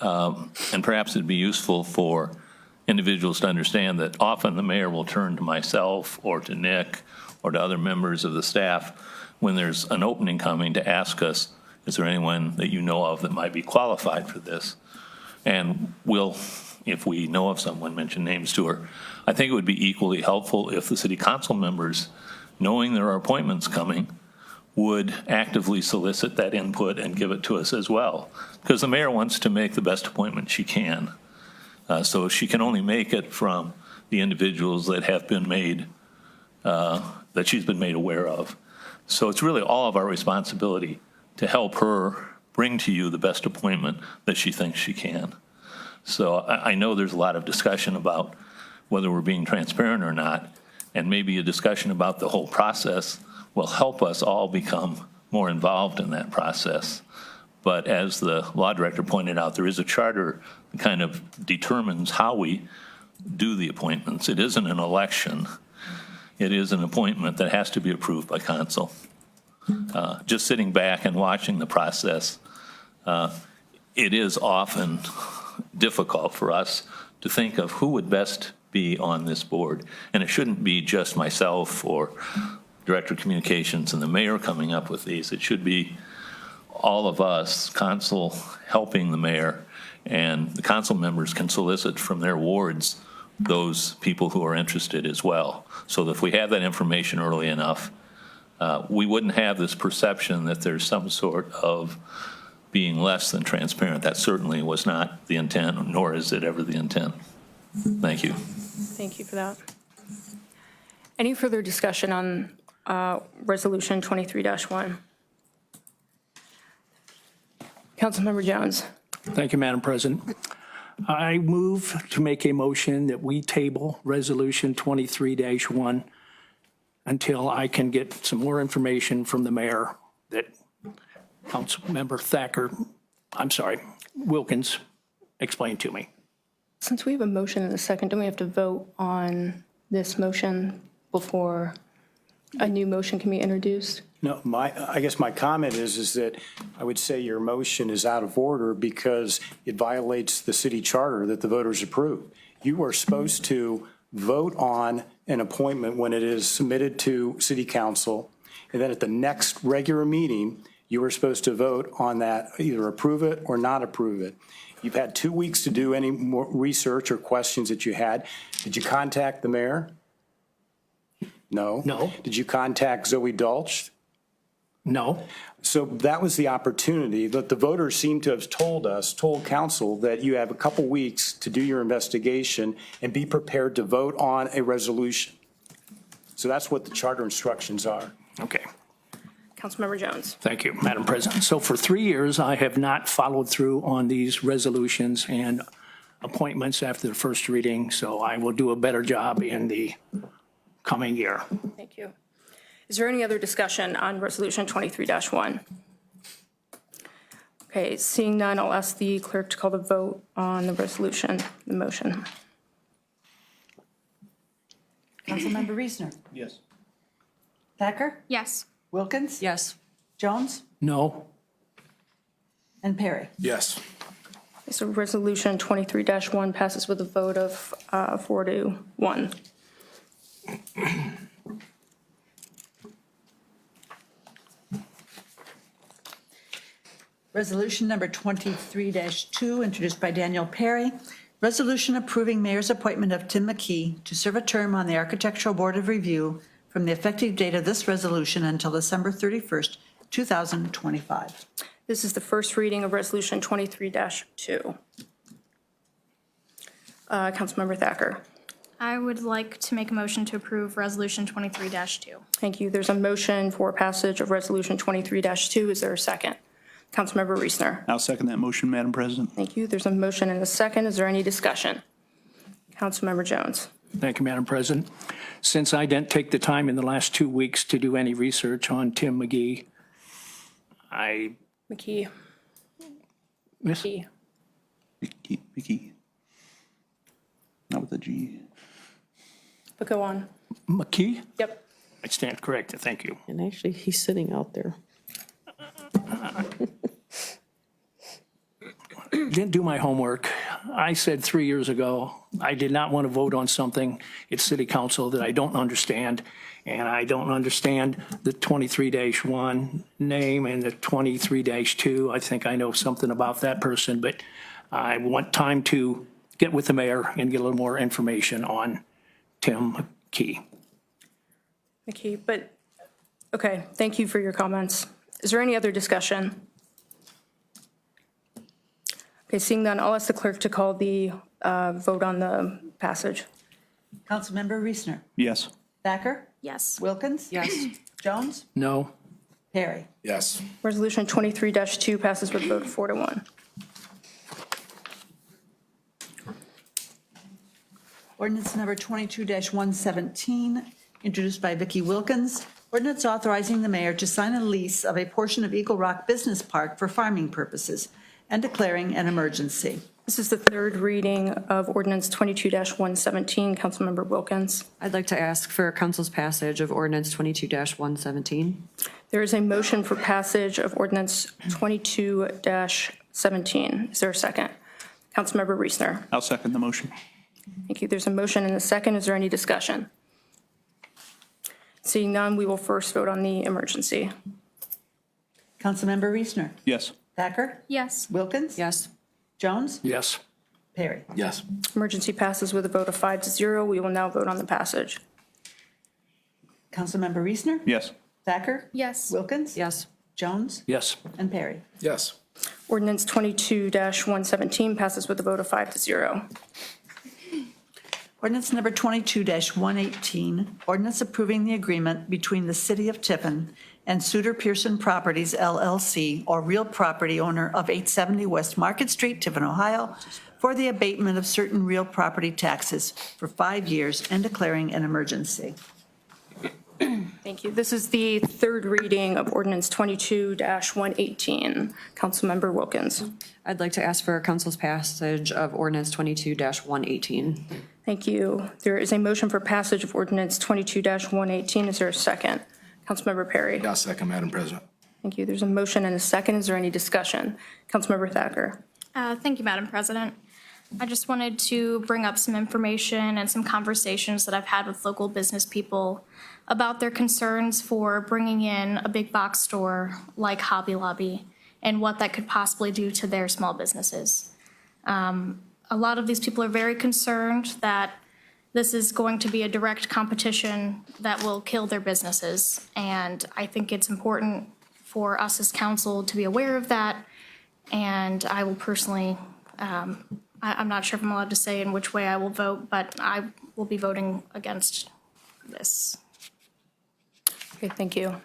N: And perhaps it'd be useful for individuals to understand that often the mayor will turn to myself or to Nick or to other members of the staff when there's an opening coming to ask us, is there anyone that you know of that might be qualified for this? And we'll, if we know of someone, mention names to her. I think it would be equally helpful if the city council members, knowing there are appointments coming, would actively solicit that input and give it to us as well. Because the mayor wants to make the best appointment she can. So she can only make it from the individuals that have been made, that she's been made aware of. So it's really all of our responsibility to help her bring to you the best appointment that she thinks she can. So I know there's a lot of discussion about whether we're being transparent or not, and maybe a discussion about the whole process will help us all become more involved in that process. But as the law director pointed out, there is a charter that kind of determines how we do the appointments. It isn't an election. It is an appointment that has to be approved by council. Just sitting back and watching the process, it is often difficult for us to think of who would best be on this board. And it shouldn't be just myself or Director of Communications and the mayor coming up with these. It should be all of us, council helping the mayor, and the council members can solicit from their wards those people who are interested as well. So that if we have that information early enough, we wouldn't have this perception that there's some sort of being less than transparent. That certainly was not the intent, nor is it ever the intent. Thank you.
A: Thank you for that. Any further discussion on Resolution 23-1? Councilmember Jones.
E: Thank you, Madam President. I move to make a motion that we table Resolution 23-1 until I can get some more information from the mayor that Councilmember Wilkins explained to me.
A: Since we have a motion in a second, don't we have to vote on this motion before a new motion can be introduced?
H: No, I guess my comment is that I would say your motion is out of order because it violates the city charter that the voters approved. You are supposed to vote on an appointment when it is submitted to city council, and then at the next regular meeting, you are supposed to vote on that, either approve it or not approve it. You've had 2 weeks to do any more research or questions that you had. Did you contact the mayor? No.
E: No.
H: Did you contact Zoe Dolch?
E: No.
H: So that was the opportunity that the voters seem to have told council that you have a couple weeks to do your investigation and be prepared to vote on a resolution. So that's what the charter instructions are.
E: Okay.
A: Councilmember Jones.
E: Thank you, Madam President. So for 3 years, I have not followed through on these resolutions and appointments after the first reading, so I will do a better job in the coming year.
A: Thank you. Is there any other discussion on Resolution 23-1? Okay, seeing none, I'll ask the clerk to call the vote on the resolution, the motion.
D: Councilmember Reesner.
B: Yes.
D: Thacker,
F: Yes.
D: Wilkins,
M: Yes.
D: Jones,
E: No.
D: and Perry.
C: Yes.
A: So Resolution 23-1 passes with a vote of 4-1.
D: Resolution number 23-2, introduced by Daniel Perry. Resolution approving mayor's appointment of Tim McKee to serve a term on the Architectural Board of Review from the effective date of this resolution until December 31st, 2025.
A: This is the first reading of Resolution 23-2. Councilmember Thacker.
F: I would like to make a motion to approve Resolution 23-2.
A: Thank you. There's a motion for passage of Resolution 23-2. Is there a second? Councilmember Reesner.
B: I'll second that motion, Madam President.
A: Thank you. There's a motion and a second. Is there any discussion? Councilmember Jones.
E: Thank you, Madam President. Since I didn't take the time in the last 2 weeks to do any research on Tim McGee,
A: McKee.
E: Miss,
A: McKee.
B: Mickey. Not with a G.
A: But go on.
E: McKee?
A: Yep.
E: I stand corrected. Thank you.
I: And actually, he's sitting out there.
E: Didn't do my homework. I said 3 years ago, I did not want to vote on something at city council that I don't understand. And I don't understand the 23-1 name and the 23-2. I think I know something about that person, but I want time to get with the mayor and get a little more information on Tim McKee.
A: McKee, but, okay, thank you for your comments. Is there any other discussion? Okay, seeing none, I'll ask the clerk to call the vote on the passage.
D: Councilmember Reesner.
B: Yes.
D: Thacker,
F: Yes.
D: Wilkins.
M: Yes.
D: Jones,
E: No?
D: Perry.
C: Yes.
A: Resolution 23-2 passes with a vote of 4-1.
D: Ordinance number 22-117, introduced by Vicki Wilkins. Ordinance authorizing the mayor to sign a lease of a portion of Eagle Rock Business Park for farming purposes and declaring an emergency.
A: This is the third reading of Ordinance 22-117. Councilmember Wilkins.
M: I'd like to ask for council's passage of ordinance 22-117.
A: There is a motion for passage of Ordinance 22-17. Is there a second? Councilmember Reesner.
B: I'll second the motion.
A: Thank you. There's a motion and a second. Is there any discussion? Seeing none, we will first vote on the emergency.
D: Councilmember Reesner.
B: Yes.
D: Thacker,
F: Yes.
D: Wilkins.
M: Yes.
D: Jones,
E: Yes.
D: Perry.
C: Yes.
A: Emergency passes with a vote of 5-0. We will now vote on the passage.
D: Councilmember Reesner.
B: Yes.
D: Thacker,
F: Yes.
D: Wilkins.
M: Yes.
D: Jones,
E: Yes.
D: and Perry.
C: Yes.
A: Ordinance 22-117 passes with a vote of 5-0.
D: Ordinance number 22-118, ordinance approving the agreement between the City of Tiffin and Suter Pearson Properties LLC, or real property owner of 870 West Market Street, Tiffin, Ohio, for the abatement of certain real property taxes for 5 years and declaring an emergency.
A: Thank you. This is the third reading of Ordinance 22-118. Councilmember Wilkins.
M: I'd like to ask for council's passage of ordinance 22-118.
A: Thank you. There is a motion for passage of Ordinance 22-118. Is there a second? Councilmember Perry.
C: Yeah, second, Madam President.
A: Thank you. There's a motion and a second. Is there any discussion? Councilmember Thacker.
F: Thank you, Madam President. I just wanted to bring up some information and some conversations that I've had with local business people about their concerns for bringing in a big box store like Hobby Lobby and what that could possibly do to their small businesses. A lot of these people are very concerned that this is going to be a direct competition that will kill their businesses. And I think it's important for us as council to be aware of that. And I will personally, I'm not sure if I'm allowed to say in which way I will vote, but I will be voting against this.
A: Okay, thank you.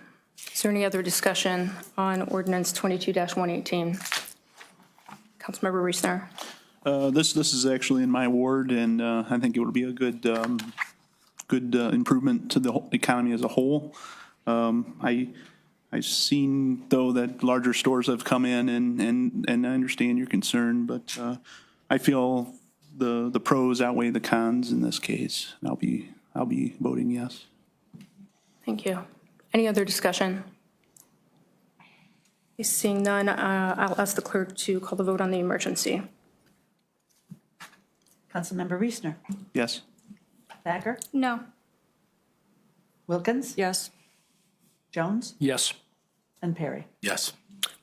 A: Is there any other discussion on ordinance 22-118? Councilmember Reesner.
B: This is actually in my ward, and I think it would be a good improvement to the whole economy as a whole. I've seen, though, that larger stores have come in, and I understand your concern, but I feel the pros outweigh the cons in this case. And I'll be voting yes.
A: Thank you. Any other discussion? Seeing none, I'll ask the clerk to call the vote on the emergency.
D: Councilmember Reesner.
B: Yes.
D: Thacker.
F: No.
D: Wilkins.
M: Yes.
D: Jones.
E: Yes.
D: And Perry.
C: Yes.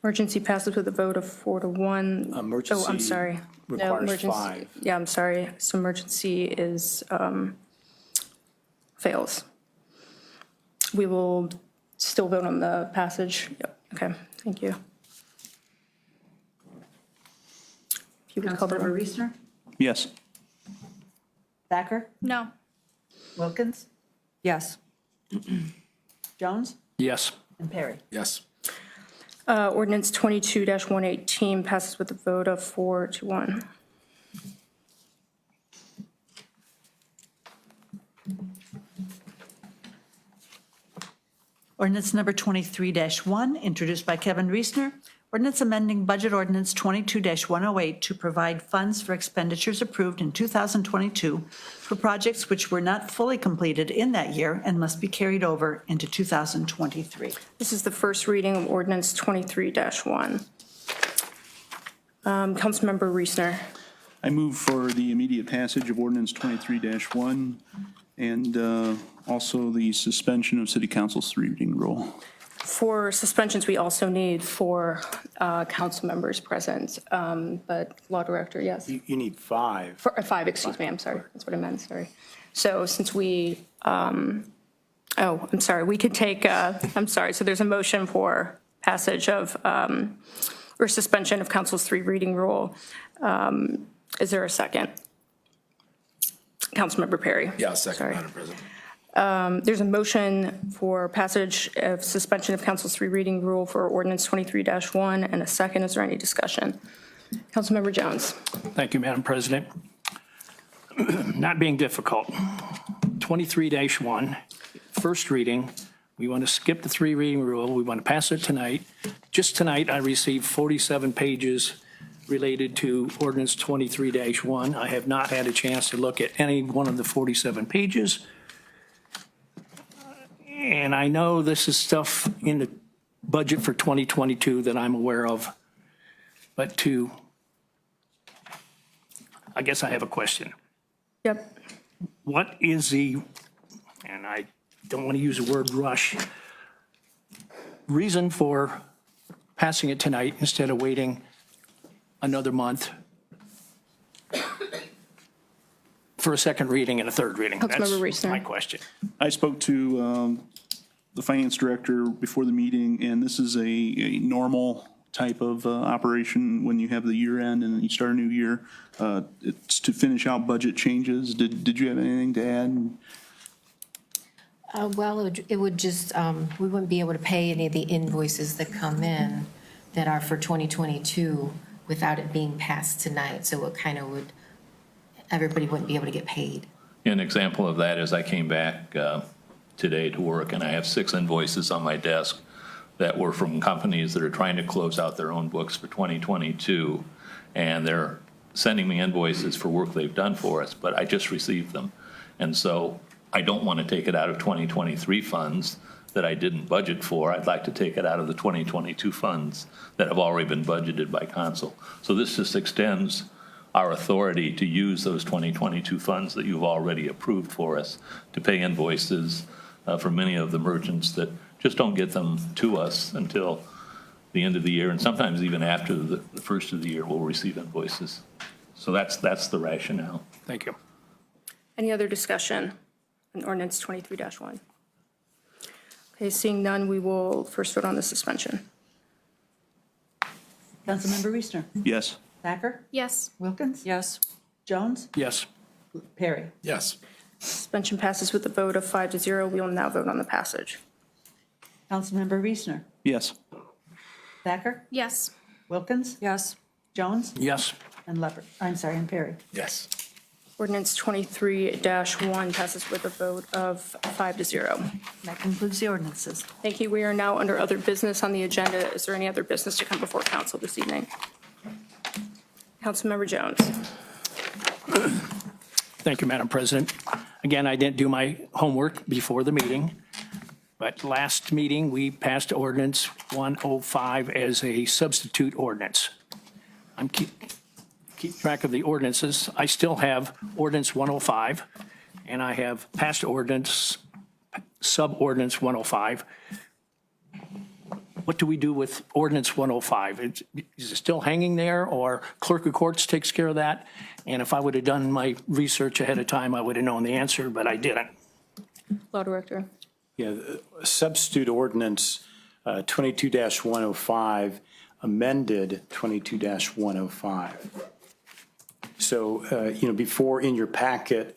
A: Emergency passes with a vote of 4-1.
H: Emergency
A: Oh, I'm sorry. No,
H: requires
A: emergency-
H: 5.
A: Yeah, I'm sorry. So emergency is, fails. We will still vote on the passage. Yep, okay, thank you. If you would call the
D: Councilmember
A: roll.
D: Reesner.
B: Yes.
D: Thacker.
F: No.
D: Wilkins.
M: Yes.
D: Jones.
E: Yes.
D: And Perry.
C: Yes.
A: Ordinance 22-118 passes with a vote of 4-1.
D: Ordinance number 23-1, introduced by Kevin Reesner. Ordinance amending Budget Ordinance 22-108 to provide funds for expenditures approved in 2022 for projects which were not fully completed in that year and must be carried over into 2023.
A: This is the first reading of ordinance 23-1. Councilmember Reesner.
B: I move for the immediate passage of ordinance 23-1 and also the suspension of city council's 3 reading rule.
A: For suspensions, we also need 4 council members present, but law director, yes.
H: You need 5.
A: 5, excuse me, I'm sorry, that's what I meant, sorry. So since we, I'm sorry, we could take, I'm sorry, so there's a motion for passage of, or suspension of council's 3 reading rule. Is there a second? Councilmember Perry.
C: Yeah, second,
A: Sorry.
C: Madam President.
A: There's a motion for passage of suspension of council's 3 reading rule for ordinance 23-1 and a second. Is there any discussion? Councilmember Jones.
E: Thank you, Madam President. Not being difficult. 23-1, first reading. We want to skip the 3 reading rule. We want to pass it tonight. Just tonight, I received 47 pages related to ordinance 23-1. I have not had a chance to look at any one of the 47 pages. And I know this is stuff in the budget for 2022 that I'm aware of. But I guess I have a question.
A: Yep.
E: What is the, and I don't want to use the word rush, reason for passing it tonight instead of waiting another month for a second reading and a third reading?
A: Councilmember Reesner.
E: That's my question.
B: I spoke to the finance director before the meeting, and this is a normal type of operation when you have the year end and you start a new year. It's to finish out budget changes. Did you have anything to add?
O: Well, it would just, we wouldn't be able to pay any of the invoices that come in that are for 2022 without it being passed tonight. So it kind of would, everybody wouldn't be able to get paid.
N: An example of that is I came back today to work, and I have 6 invoices on my desk that were from companies that are trying to close out their own books for 2022, and they're sending me invoices for work they've done for us, but I just received them. And so I don't want to take it out of 2023 funds that I didn't budget for. I'd like to take it out of the 2022 funds that have already been budgeted by council. So this just extends our authority to use those 2022 funds that you've already approved for us to pay invoices for many of the merchants that just don't get them to us until the end of the year, and sometimes even after the first of the year we'll receive invoices. So that's the rationale.
E: Thank you.
A: Any other discussion on ordinance 23-1? Okay, seeing none, we will first vote on the suspension.
D: Councilmember Reesner.
B: Yes.
D: Thacker.
F: Yes.
D: Wilkins.
M: Yes.
D: Jones.
E: Yes.
D: Perry.
C: Yes.
A: Suspension passes with a vote of 5-0. We will now vote on the passage.
D: Councilmember Reesner.
B: Yes.
D: Thacker.
F: Yes.
D: Wilkins.
M: Yes.
D: Jones.
E: Yes.
D: And Leopard. I'm sorry, and Perry.
C: Yes.
A: Ordinance 23-1 passes with a vote of 5-0.
D: That concludes the ordinances.
A: Thank you. We are now under other business on the agenda. Is there any other business to come before council this evening? Councilmember Jones.
E: Thank you, Madam President. Again, I didn't do my homework before the meeting, but last meeting, we passed ordinance 105 as a substitute ordinance. I'm keep track of the ordinances. I still have ordinance 105, and I have passed ordinance, sub-ordinance 105. What do we do with ordinance 105? Is it still hanging there, or clerk of courts takes care of that? And if I would have done my research ahead of time, I would have known the answer, but I didn't.
A: Law Director.
H: Yeah, substitute ordinance 22-105 amended 22-105. So, before in your packet,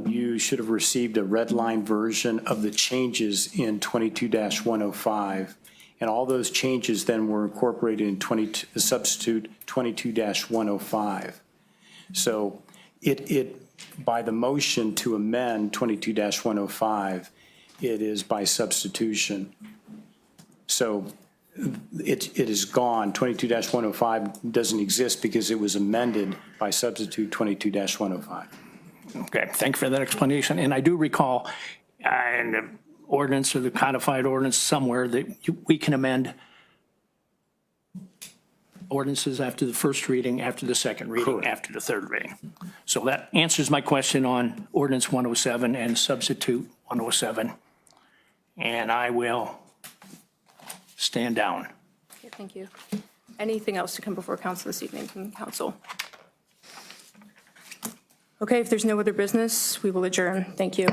H: you should have received a red line version of the changes in 22-105. And all those changes then were incorporated in the substitute 22-105. So by the motion to amend 22-105, it is by substitution. So it is gone. 22-105 doesn't exist because it was amended by substitute 22-105.
E: Okay, thank you for that explanation. And I do recall in the ordinance or the codified ordinance somewhere that we can amend ordinances after the first reading, after the second reading, after the third reading. So that answers my question on ordinance 107 and substitute 107. And I will stand down.
A: Okay, thank you. Anything else to come before council this evening from council? Okay, if there's no other business, we will adjourn. Thank you.